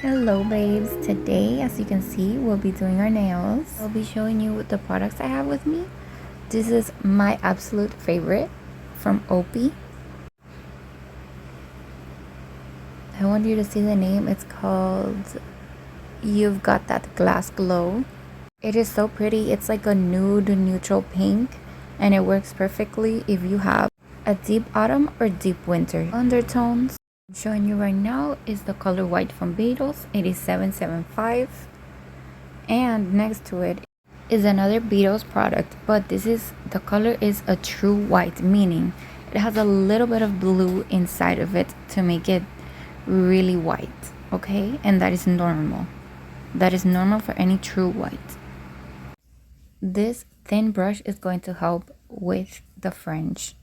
Hello babes, today as you can see we'll be doing our nails. I'll be showing you the products I have with me. This is my absolute favorite from Opie. I want you to see the name. It's called You've Got That Glass Glow. It is so pretty. It's like a nude neutral pink and it works perfectly if you have a deep autumn or deep winter undertones. I'm showing you right now is the color white from Beetles. It is 775. And next to it is another Beetles product, but the color is a true white, meaning it has a little bit of blue inside of it to make it really white, okay? And that is normal. That is normal for any true white. This thin brush is going to help with the French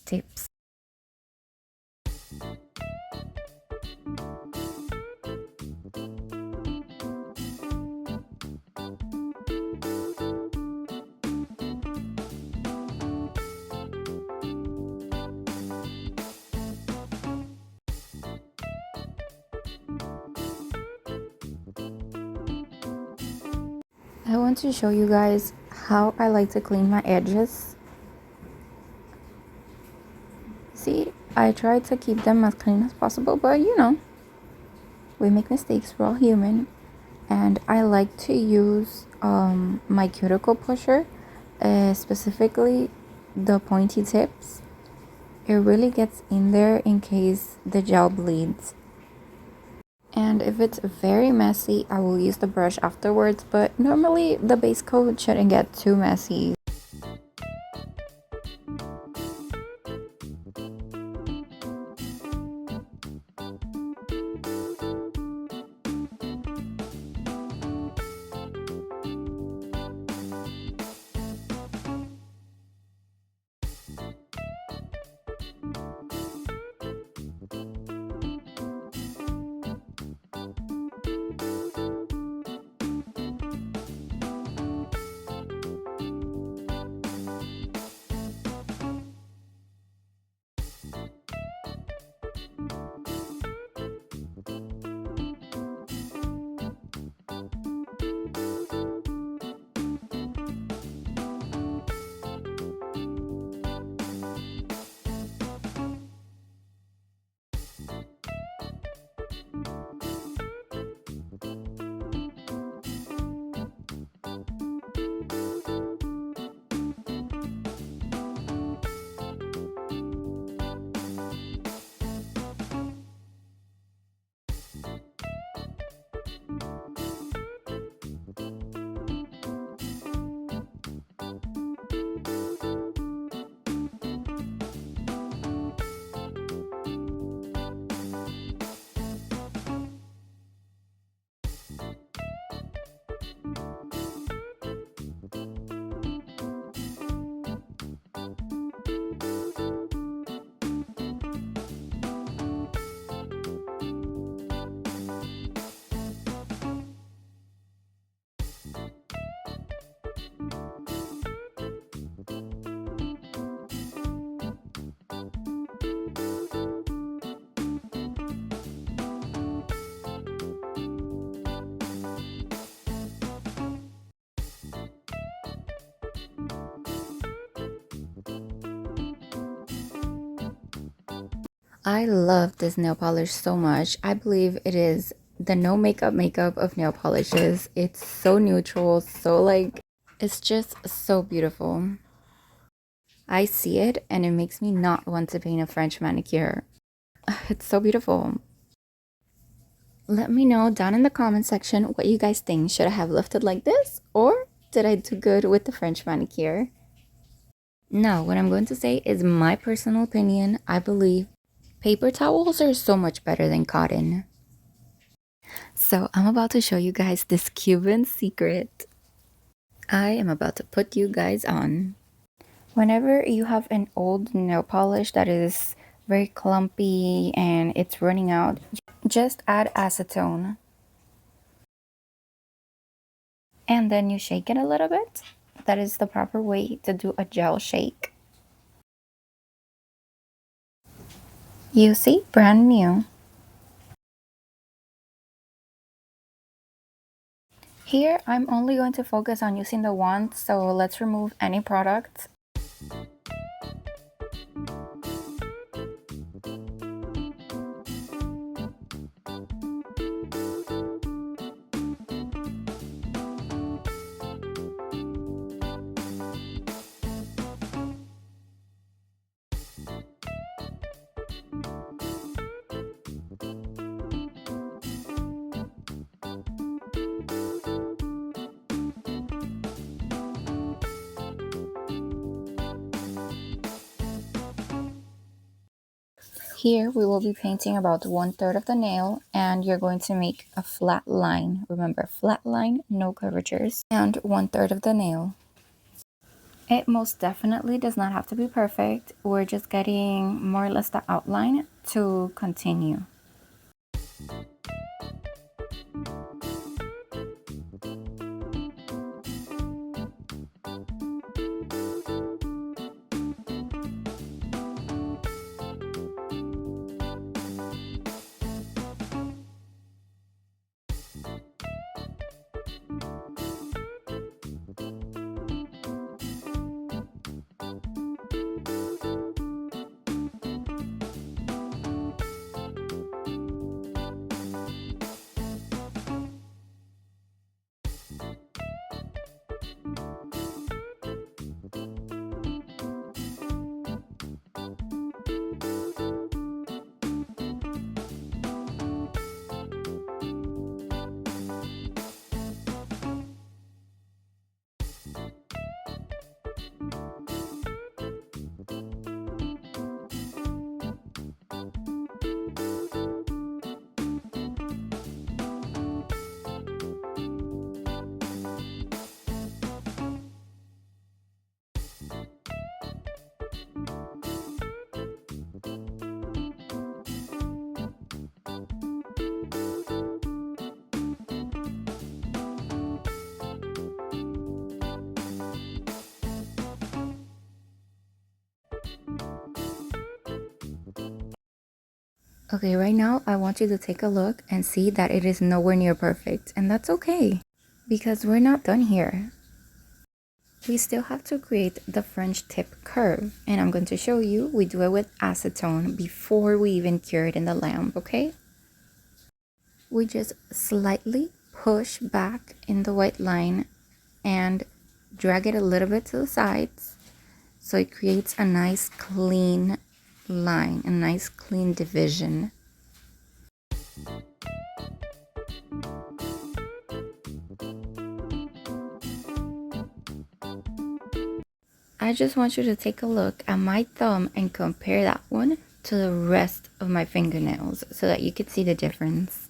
tips. I want to show you guys how I like to clean my edges. See, I try to keep them as clean as possible, but you know, we make mistakes, we're all human. And I like to use my cuticle pusher, specifically the pointy tips. It really gets in there in case the gel bleeds. And if it's very messy, I will use the brush afterwards, but normally the base coat shouldn't get too messy. I love this nail polish so much. I believe it is the no makeup of nail polishes. It's so neutral, so like, it's just so beautiful. I see it and it makes me not want to paint a French manicure. It's so beautiful. Let me know down in the comment section what you guys think. Should I have left it like this or did I do good with the French manicure? Now, what I'm going to say is my personal opinion. I believe paper towels are so much better than cotton. So I'm about to show you guys this Cuban secret. I am about to put you guys on. Whenever you have an old nail polish that is very clumpy and it's running out, just add acetone. And then you shake it a little bit. That is the proper way to do a gel shake. You see, brand new. Here, I'm only going to focus on using the wand, so let's remove any products. Here we will be painting about 1/3 of the nail, and you're going to make a flat line. Remember, flat line, no curvatures, and 1/3 of the nail. It most definitely does not have to be perfect. We're just getting more or less the outline to continue. Okay, right now I want you to take a look and see that it is nowhere near perfect, and that's okay because we're not done here. We still have to create the French tip curve, and I'm going to show you. We do it with acetone before we even cure it in the lamp, okay? We just slightly push back in the white line and drag it a little bit to the sides so it creates a nice clean line, a nice clean division. I just want you to take a look at my thumb and compare that one to the rest of my fingernails so that you can see the difference.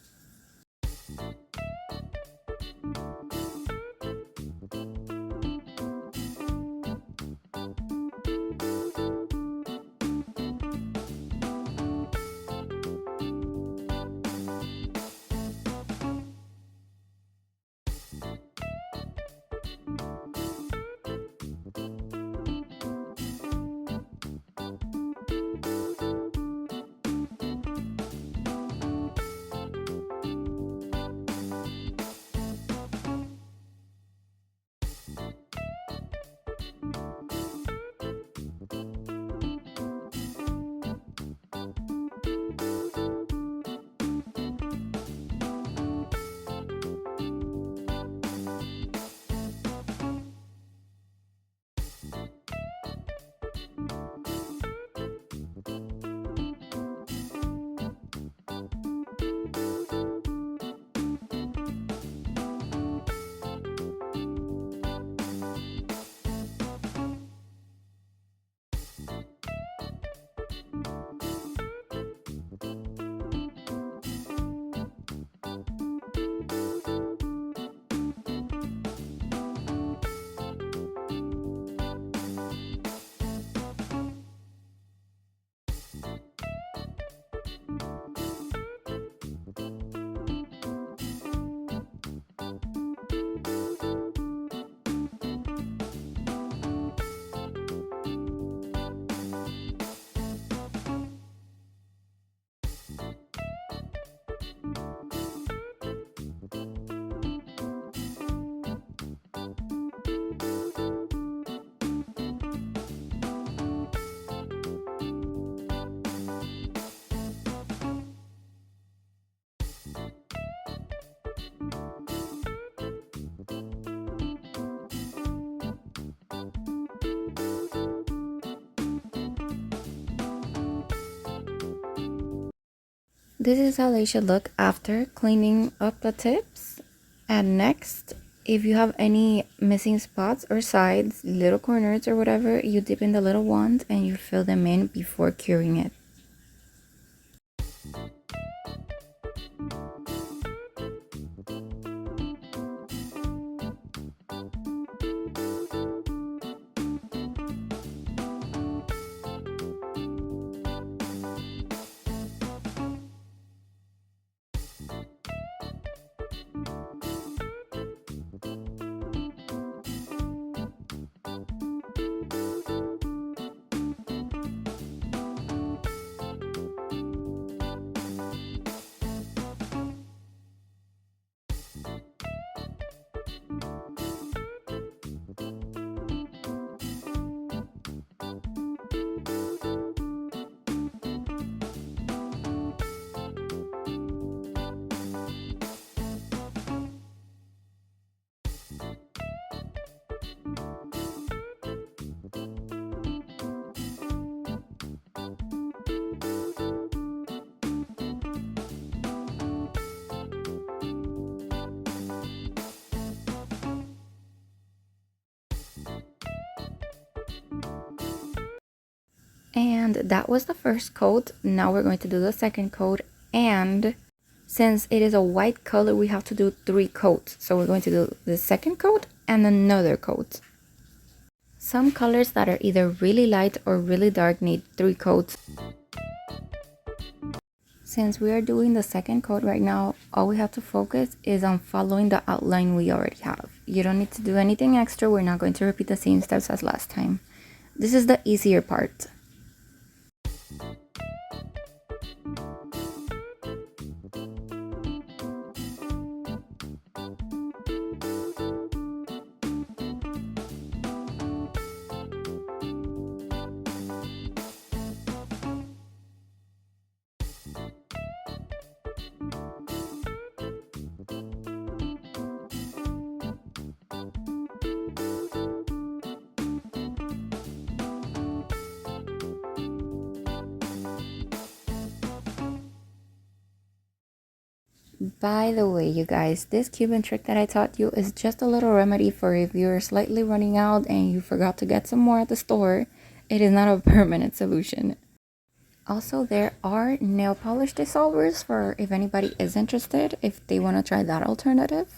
this is how they should look after cleaning up the tips. And next, if you have any missing spots or sides, little corners or whatever, you dip in the little ones and you fill them in before curing it. And that was the first coat. Now we're going to do the second coat, and since it is a white color, we have to do 3 coats. So we're going to do the second coat and another coat. Some colors that are either really light or really dark need 3 coats. Since we are doing the second coat right now, all we have to focus is on following the outline we already have. You don't need to do anything extra. We're not going to repeat the same steps as last time. This is the easier part. By the way, you guys, this Cuban trick that I taught you is just a little remedy for if you're slightly running out and you forgot to get some more at the store. It is not a permanent solution. Also, there are nail polish dissolvers for if anybody is interested, if they want to try that alternative.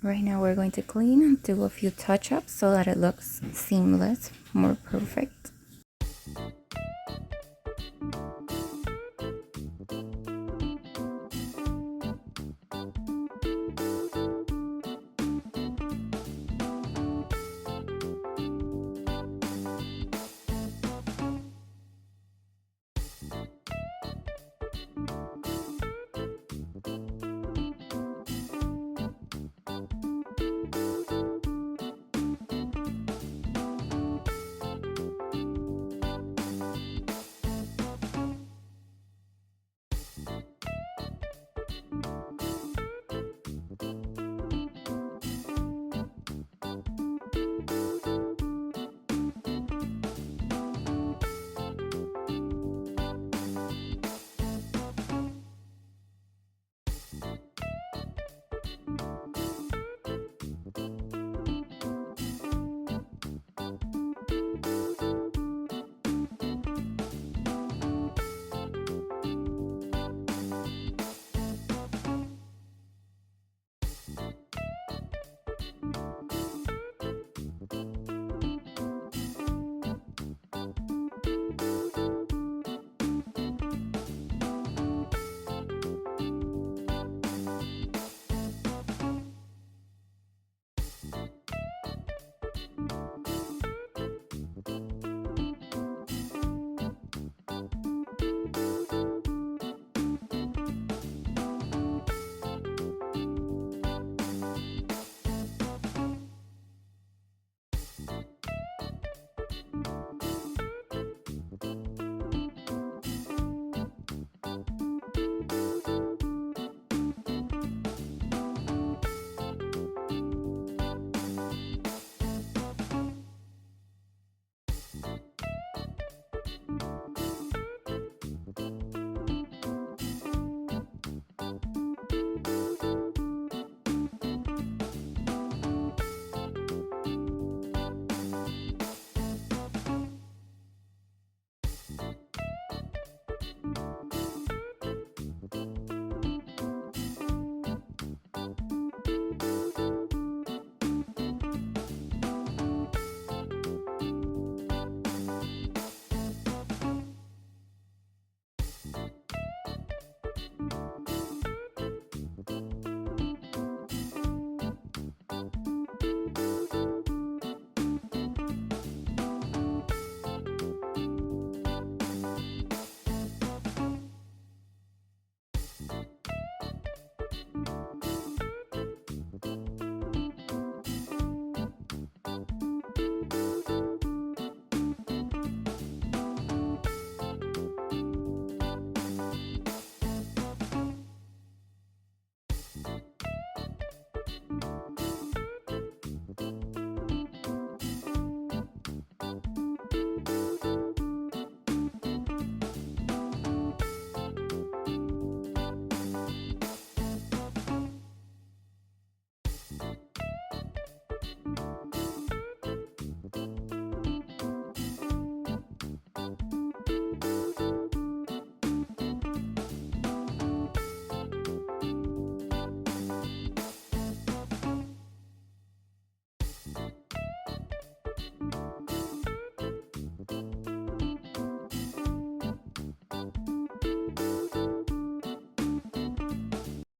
Right now we're going to clean and do a few touch-ups so that it looks seamless, more perfect.